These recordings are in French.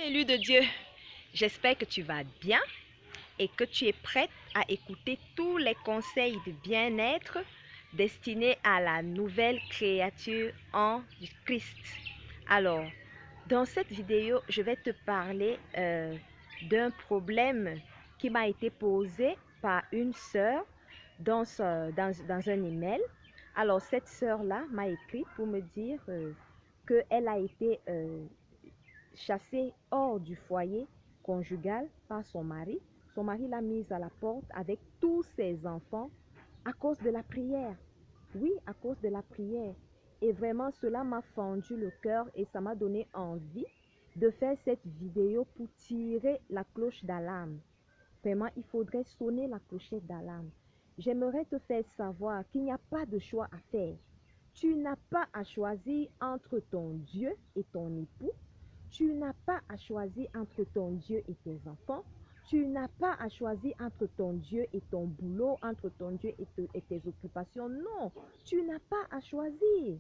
Élu de Dieu, j'espère que tu vas bien et que tu es prête à écouter tous les conseils de bien-être destinés à la nouvelle créature en Christ. Alors, dans cette vidéo, je vais te parler d'un problème qui m'a été posé par une sœur dans un email. Alors, cette sœur-là m'a écrit pour me dire qu'elle a été chassée hors du foyer conjugal par son mari. Son mari l'a mise à la porte avec tous ses enfants à cause de la prière. Oui, à cause de la prière. Et vraiment, cela m'a fendu le cœur et ça m'a donné envie de faire cette vidéo pour tirer la cloche d'alarme. Vraiment, il faudrait sonner la clochette d'alarme. J'aimerais te faire savoir qu'il n'y a pas de choix à faire. Tu n'as pas à choisir entre ton Dieu et ton époux. Tu n'as pas à choisir entre ton Dieu et tes enfants. Tu n'as pas à choisir entre ton Dieu et ton boulot, entre ton Dieu et tes occupations. Non, tu n'as pas à choisir.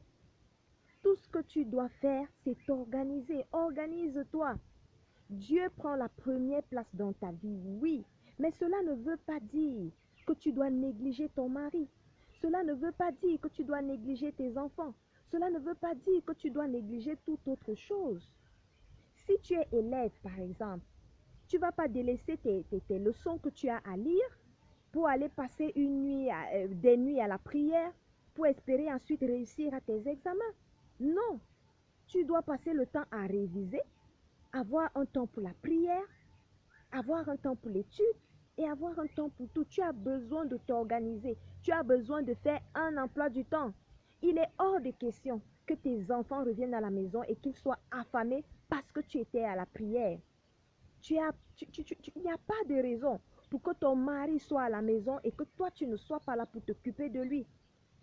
Tout ce que tu dois faire, c'est t'organiser. Organise-toi. Dieu prend la première place dans ta vie, oui, mais cela ne veut pas dire que tu dois négliger ton mari. Cela ne veut pas dire que tu dois négliger tes enfants. Cela ne veut pas dire que tu dois négliger toute autre chose. Si tu es élève, par exemple, tu ne vas pas délaisser tes leçons que tu as à lire pour aller passer des nuits à la prière pour espérer ensuite réussir à tes examens. Non, tu dois passer le temps à réviser, avoir un temps pour la prière, avoir un temps pour l'étude et avoir un temps pour tout. Tu as besoin de t'organiser. Tu as besoin de faire un emploi du temps. Il est hors de question que tes enfants reviennent à la maison et qu'ils soient affamés parce que tu étais à la prière. Il n'y a pas de raison pour que ton mari soit à la maison et que toi, tu ne sois pas là pour t'occuper de lui.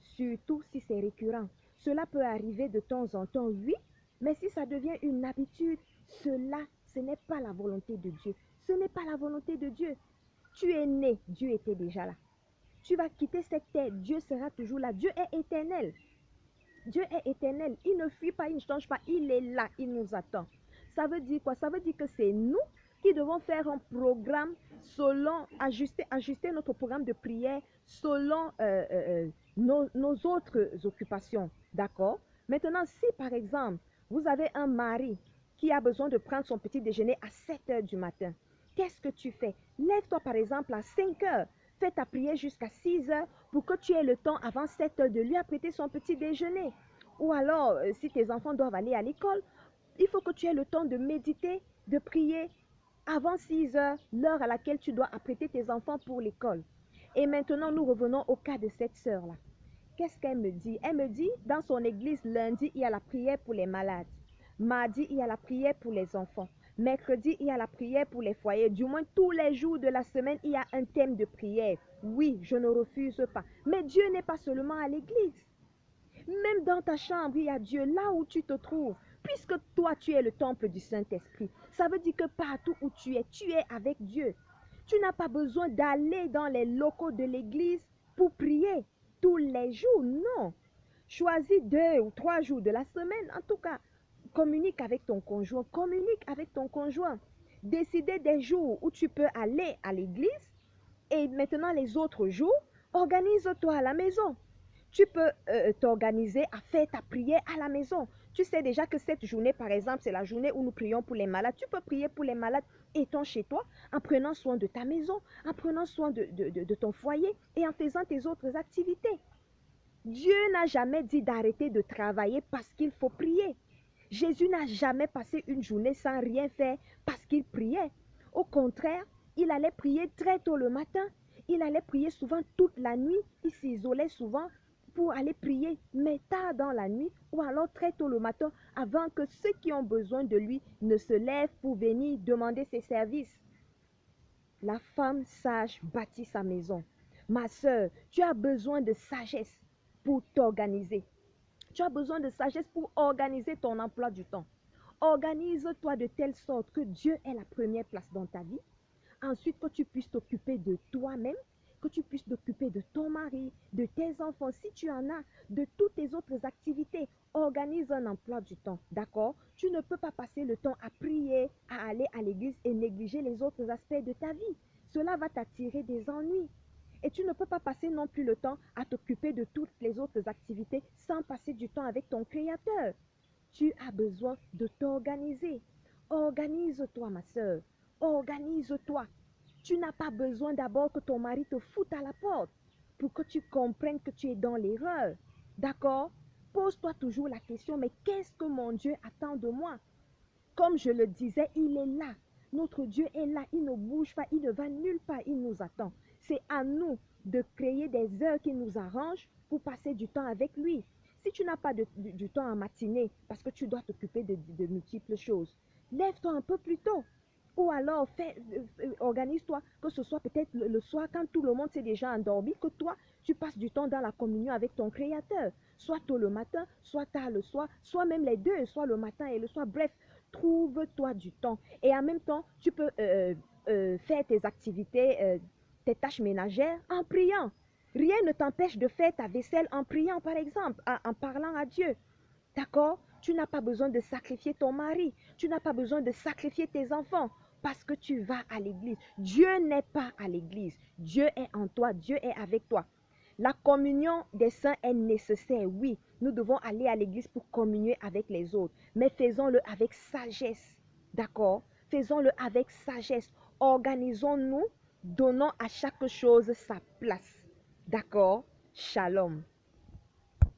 Surtout si c'est récurrent. Cela peut arriver de temps en temps, oui, mais si ça devient une habitude, ce n'est pas la volonté de Dieu. Ce n'est pas la volonté de Dieu. Tu es né, Dieu était déjà là. Tu vas quitter cette terre, Dieu sera toujours là. Dieu est éternel. Dieu est éternel. Il ne fuit pas, il ne change pas. Il est là, il nous attend. Ça veut dire quoi? Ça veut dire que c'est nous qui devons faire un programme selon, ajuster notre programme de prière selon nos autres occupations. D'accord? Maintenant, si par exemple, vous avez un mari qui a besoin de prendre son petit déjeuner à 7 heures du matin, qu'est-ce que tu fais? Lève-toi par exemple à 5 heures. Fais ta prière jusqu'à 6 heures pour que tu aies le temps avant 7 heures de lui apprêter son petit déjeuner. Ou alors, si tes enfants doivent aller à l'école, il faut que tu aies le temps de méditer, de prier avant 6 heures, l'heure à laquelle tu dois apprêter tes enfants pour l'école. Et maintenant, nous revenons au cas de cette sœur-là. Qu'est-ce qu'elle me dit? Elle me dit, dans son église, lundi, il y a la prière pour les malades. Mardi, il y a la prière pour les enfants. Mercredi, il y a la prière pour les foyers. Du moins, tous les jours de la semaine, il y a un thème de prière. Oui, je ne refuse pas. Mais Dieu n'est pas seulement à l'église. Même dans ta chambre, il y a Dieu là où tu te trouves. Puisque toi, tu es le temple du Saint-Esprit. Ça veut dire que partout où tu es avec Dieu. Tu n'as pas besoin d'aller dans les locaux de l'église pour prier tous les jours. Non. Choisis 2 ou 3 jours de la semaine. En tout cas, communique avec ton conjoint. Communique avec ton conjoint. Décidez des jours où tu peux aller à l'église. Et maintenant, les autres jours, organise-toi à la maison. Tu peux t'organiser à faire ta prière à la maison. Tu sais déjà que cette journée, par exemple, c'est la journée où nous prions pour les malades. Tu peux prier pour les malades étant chez toi, en prenant soin de ta maison, en prenant soin de ton foyer et en faisant tes autres activités. Dieu n'a jamais dit d'arrêter de travailler parce qu'il faut prier. Jésus n'a jamais passé une journée sans rien faire parce qu'il priait. Au contraire, il allait prier très tôt le matin. Il allait prier souvent toute la nuit. Il s'isolait souvent pour aller prier, mais tard dans la nuit ou alors très tôt le matin avant que ceux qui ont besoin de lui ne se lèvent pour venir demander ses services. La femme sage bâtit sa maison. Ma sœur, tu as besoin de sagesse pour t'organiser. Tu as besoin de sagesse pour organiser ton emploi du temps. Organise-toi de telle sorte que Dieu ait la première place dans ta vie. Ensuite, que tu puisses t'occuper de toi-même, que tu puisses t'occuper de ton mari, de tes enfants, si tu en as, de toutes tes autres activités. Organise un emploi du temps, d'accord? Tu ne peux pas passer le temps à prier, à aller à l'église et négliger les autres aspects de ta vie. Cela va t'attirer des ennuis. Et tu ne peux pas passer non plus le temps à t'occuper de toutes les autres activités sans passer du temps avec ton Créateur. Tu as besoin de t'organiser. Organise-toi, ma soeur. Organise-toi. Tu n'as pas besoin d'abord que ton mari te foute à la porte pour que tu comprennes que tu es dans l'erreur. D'accord? Pose-toi toujours la question, mais qu'est-ce que mon Dieu attend de moi? Comme je le disais, il est là. Notre Dieu est là. Il ne bouge pas. Il ne va nulle part. Il nous attend. C'est à nous de créer des heures qui nous arrangent pour passer du temps avec lui. Si tu n'as pas du temps en matinée parce que tu dois t'occuper de multiples choses, lève-toi un peu plus tôt. Ou alors, organise-toi, que ce soit peut-être le soir quand tout le monde s'est déjà endormi, que toi, tu passes du temps dans la communion avec ton Créateur. Soit tôt le matin, soit tard le soir, soit même les deux, soit le matin et le soir. Bref, trouve-toi du temps. Et en même temps, tu peux faire tes activités, tes tâches ménagères en priant. Rien ne t'empêche de faire ta vaisselle en priant, par exemple, en parlant à Dieu. D'accord? Tu n'as pas besoin de sacrifier ton mari. Tu n'as pas besoin de sacrifier tes enfants parce que tu vas à l'église. Dieu n'est pas à l'église. Dieu est en toi. Dieu est avec toi. La communion des saints est nécessaire, oui. Nous devons aller à l'église pour communier avec les autres. Mais faisons-le avec sagesse. D'accord? Faisons-le avec sagesse. Organisons-nous. Donnons à chaque chose sa place. D'accord? Shalom.